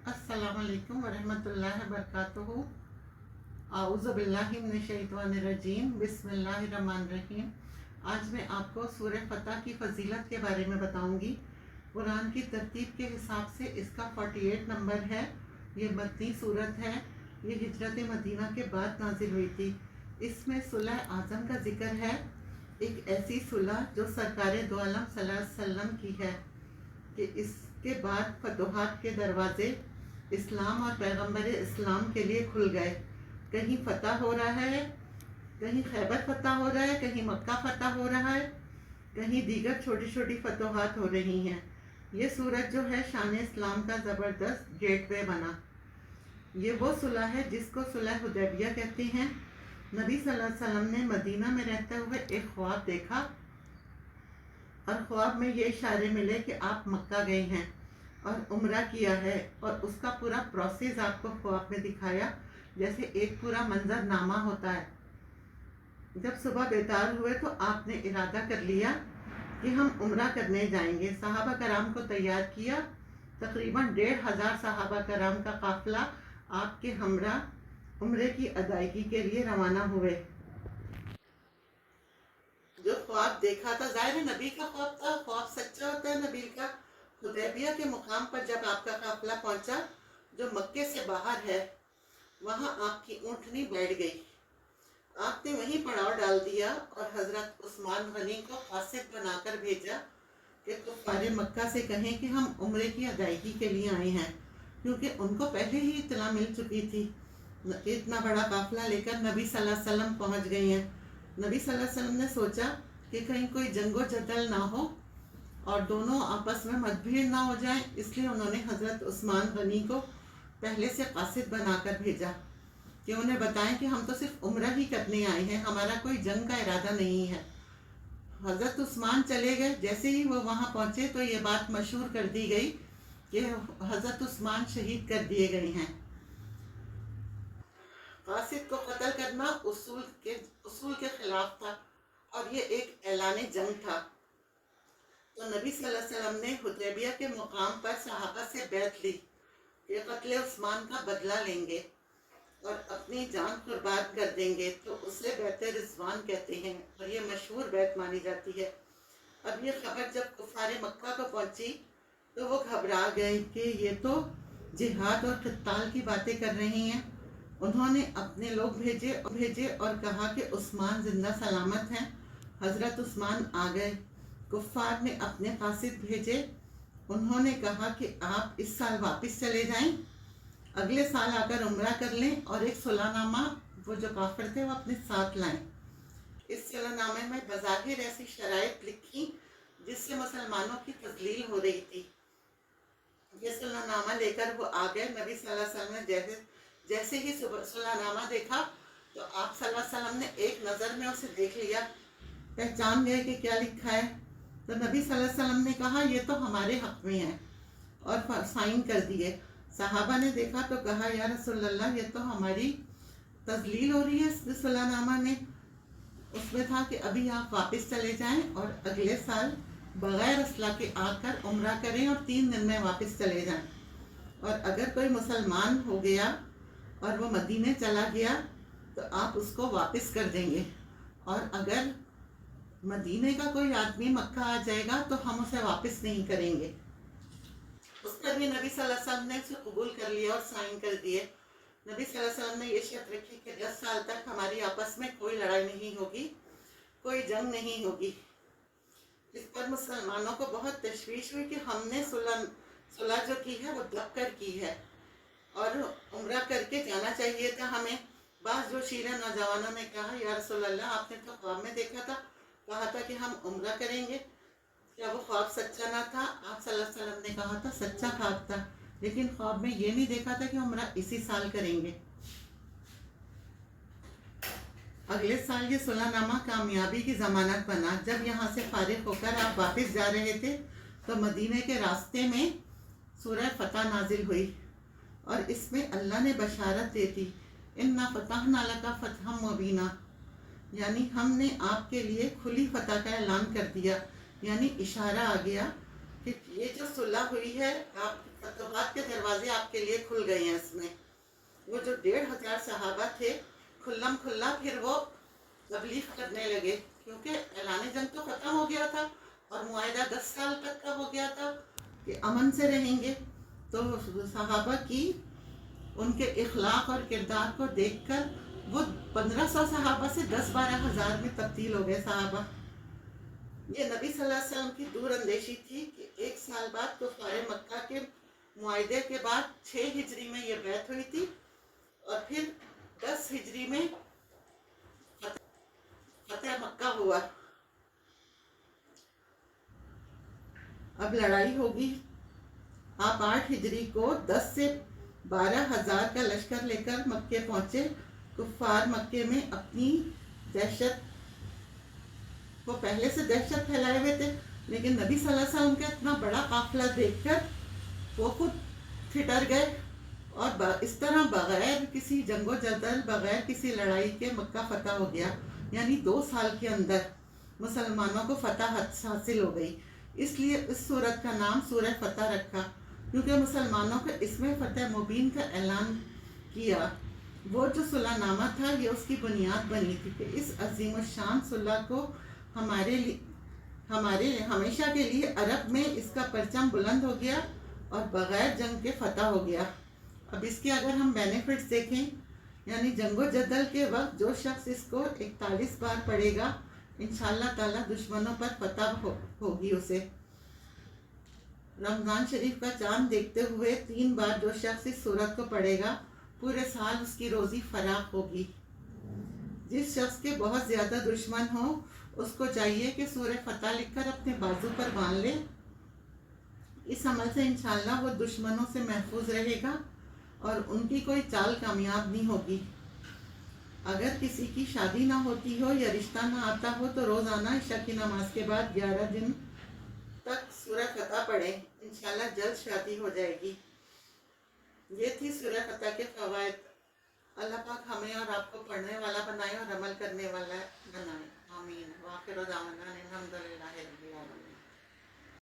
अस्सलाम वालेकुम वरहमतुल्लाहि वबरकातुहू। आऊज़ु बिल्लाहि मिनश्शैतानिर्रजीम, बिस्मिल्लाहिर्रहमानिर्रहीम। आज मैं आपको सूरह फतह की फजीलत के बारे में बताऊंगी। कुरान की तरतीब के हिसाब से इसका 48 नंबर है। ये मदनी सूरत है। ये हिजरत मदीना के बाद नाजिल हुई थी। इसमें सुलह आज़म का जिक्र है, एक ऐसी सुलह जो सरकार दो आलम सल्लल्लाहु अलैहि वसल्लम की है कि इसके बाद फतोहात के दरवाज़े इस्लाम और पैगंबर इस्लाम के लिए खुल गए। कहीं फ़तह हो रहा है, कहीं खैबर फ़तह हो रहा है, कहीं मक्का फ़तह हो रहा है, कहीं दीगर छोटी छोटी फतोहात हो रही हैं। ये सूरत जो है शान इस्लाम का ज़बरदस्त गेटवे बना। ये वो सुलह है जिसको सुलह हुदैबिया कहते हैं। नबी सल्लल्लाहु अलैहि वसल्लम ने मदीना में रहते हुए एक ख्वाब देखा और ख्वाब में ये इशारे मिले कि आप मक्का गए हैं और उम्रा किया है, और उसका पूरा प्रोसेस आपको ख्वाब में दिखाया, जैसे एक पूरा मंजरनामा होता है। जब सुबह बेतार हुए तो आपने इरादा कर लिया कि हम उम्रा करने जाएंगे। सहाबा कराम को तैयार किया। तकरीबन 1500 सहाबा कराम का काफिला आपके हमरा उम्रे की अदायगी के लिए रवाना हुए। जो ख्वाब देखा था, जाहिर है नबी का ख्वाब था, ख्वाब सच्चा होता है नबी का। हुदैबिया के मुकाम पर जब आपका काफिला पहुंचा, जो मक्के से बाहर है, वहां आपकी ऊँटनी बैठ गई। आपने वहीं पड़ाव डाल दिया और हजरत उस्मान गनी को कासिद बनाकर भेजा कि कुफ्फारे मक्का से कहें कि हम उम्रे की अदायगी के लिए आए हैं, क्योंकि उनको पहले ही इत्तला मिल चुकी थी कि इतना बड़ा काफिला लेकर नबी सल्लल्लाहु अलैहि वसल्लम पहुंच गए हैं। नबी सल्लल्लाहु अलैहि वसल्लम ने सोचा कि कहीं कोई जंगो जदल ना हो और दोनों आपस में मतभेद ना हो जाए, इसलिए उन्होंने हज़रत उस्मान गनी को पहले से कासिद बनाकर भेजा कि उन्हें बताएं कि हम तो सिर्फ उम्रा ही करने आए हैं, हमारा कोई जंग का इरादा नहीं है। हज़रत उस्मान चले गए। जैसे ही वो वहाँ पहुँचे तो ये बात मशहूर कर दी गई कि हज़रत उस्मान शहीद कर दिए गए हैं। कासिद को कत्ल करना उसूल के खिलाफ था और ये एक ऐलान जंग था। तो नबी सल्लल्लाहु अलैहि वसल्लम ने हुदैबिया के मुकाम पर सहाबा से बैत ली कि कत्ल उस्मान का बदला लेंगे और अपनी जान कुर्बान कर देंगे। तो उसे बैत रिजवान कहते हैं और ये मशहूर बैत मानी जाती है। अब ये खबर जब कुफारे मक्का को पहुंची तो वो घबरा गए कि ये तो जिहाद और क़िताल की बातें कर रही हैं। उन्होंने अपने लोग भेजे और कहा कि उस्मान जिंदा सलामत हैं। हज़रत उस्मान आ गए। कुफ़ार ने अपने कासिद भेजे। उन्होंने कहा कि आप इस साल वापस चले जाएं, अगले साल आकर उम्रा कर लें और एक सुलहनामा वो जो काफिर थे वो अपने साथ लाएं। इस सुलहनामे में बज़ाहिर ऐसी शराइत लिखी जिससे मुसलमानों की तज़लील हो रही थी। ये सुलहनामा लेकर वो आ गए। नबी सल्लल्लाहु अलैहि वसल्लम ने जैसे ही सुलहनामा देखा तो आप सल्लल्लाहु अलैहि वसल्लम ने एक नज़र में उसे देख लिया, पहचान गए कि क्या लिखा है। तो नबी सल्लल्लाहु अलैहि वसल्लम ने कहा ये तो हमारे हक़ में है और साइन कर दिए। सहाबा ने देखा तो कहा या रसूलल्लाह, ये तो हमारी तज़लील हो रही है इस सुलहनामा में। उसमें था कि अभी आप वापस चले जाएं और अगले साल बग़ैर असला के आकर उम्रा करें और 3 दिन में वापस चले जाएं। और अगर कोई मुसलमान हो गया और वो मदीने चला गया तो आप उसको वापस कर देंगे, और अगर मदीने का कोई आदमी मक्का आ जाएगा तो हम उसे वापस नहीं करेंगे। उस पर भी नबी सल्लल्लाहु अलैहि वसल्लम ने उसे कबूल कर लिया और साइन कर दिए। नबी सल्लल्लाहु अलैहि वसल्लम ने ये शर्त रखी कि 10 साल तक हमारी आपस में कोई लड़ाई नहीं होगी, कोई जंग नहीं होगी। इस पर मुसलमानों को बहुत तशवीश हुई कि हमने सुलह जो की है वो दब कर की है और उम्रा करके जाना चाहिए था हमें। बाज़ जो शीरा नौजवानों ने कहा या रसूलल्लाह, आपने तो ख्वाब में देखा था, कहा था कि हम उम्रा करेंगे, क्या वो ख्वाब सच्चा ना था? आप सल्लल्लाहु अलैहि वसल्लम ने कहा था सच्चा ख्वाब था, लेकिन ख्वाब में ये नहीं देखा था कि उम्रा इसी साल करेंगे। अगले साल ये सुलहनामा कामयाबी की ज़मानत बना। जब यहाँ से फारिग होकर आप वापस जा रहे थे तो मदीने के रास्ते में सूरह फतह नाजिल हुई और इसमें अल्लाह ने बशारत दे दी, इन्ना फतहना लका फतहम मुबीना, यानी हमने आपके लिए खुली फतह का ऐलान कर दिया। यानी इशारा आ गया कि ये जो सुलह हुई है, आप फतवात के दरवाजे دروازے آپ کے لیے کھل گئے ہیں اس میں. وہ جو 1500 صحابہ تھے کھلم کھلا پھر وہ تبلیغ کرنے لگے، کیونکہ اعلان جنگ تو ختم ہو گیا تھا اور معاہدہ 10 سال تک کا ہو گیا تھا کہ امن سے رہیں گے. تو صحابہ کی ان کے اخلاق اور کردار کو دیکھ کر وہ 1500 صحابہ سے 10-12 ہزار میں تبدیل ہو گئے صحابہ. یہ نبی صلی اللہ علیہ وسلم کی دور اندیشی تھی کہ 1 سال بعد کفار مکہ کے معاہدے کے بعد 6 ہجری میں یہ بیعت ہوئی تھی اور پھر 10 ہجری میں فتح مکہ ہوا. اب لڑائی ہوگی. آپ 8 ہجری کو 10 سے 12 ہزار کا لشکر لے کر مکے پہنچے. کفار مکے میں اپنی دہشت، وہ پہلے سے دہشت پھیلائے ہوئے تھے، لیکن نبی صلی اللہ علیہ وسلم کا اتنا بڑا قافلہ دیکھ کر وہ خود پھٹر گئے اور اس طرح بغیر کسی جنگ و جدل، بغیر کسی لڑائی کے مکہ فتح ہو گیا. یعنی 2 سال کے اندر مسلمانوں کو فتح حاصل ہو گئی. اس لیے اس سورت کا نام سورہ فتح رکھا، کیونکہ مسلمانوں کو اس میں فتح مبین کا اعلان کیا. وہ جو صلح نامہ تھا یہ اس کی بنیاد بنی تھی کہ اس عظیم الشان صلح کو ہمارے ہمیشہ کے لیے عرب میں اس کا پرچم بلند ہو گیا اور بغیر جنگ کے فتح ہو گیا. اب اس کے اگر ہم بینیفٹس دیکھیں، یعنی جنگ و جدل کے وقت جو شخص اس کو 41 بار پڑھے گا انشاءاللہ تعالی دشمنوں پر فتح ہوگی اسے. رمضان شریف کا چاند دیکھتے ہوئے 3 بار جو شخص اس سورت کو پڑھے گا پورے سال اس کی روزی فراخ ہوگی. جس شخص کے بہت زیادہ دشمن ہوں اس کو چاہیے کہ سورہ فتح لکھ کر اپنے بازو پر باندھ لے. اس عمل سے انشاءاللہ وہ دشمنوں سے محفوظ رہے گا اور ان کی کوئی چال کامیاب نہیں ہوگی. اگر کسی کی شادی نہ ہوتی ہو یا رشتہ نہ آتا ہو تو روزانہ عشاء کی نماز کے بعد 11 دن تک سورہ فتح پڑھیں، انشاءاللہ جلد شادی ہو جائے گی. یہ تھی سورہ فتح کے فوائد. اللہ پاک ہمیں اور آپ کو پڑھنے والا بنائے اور عمل کرنے والا بنائے. آمین. وآخر دعوانا الحمدللہ.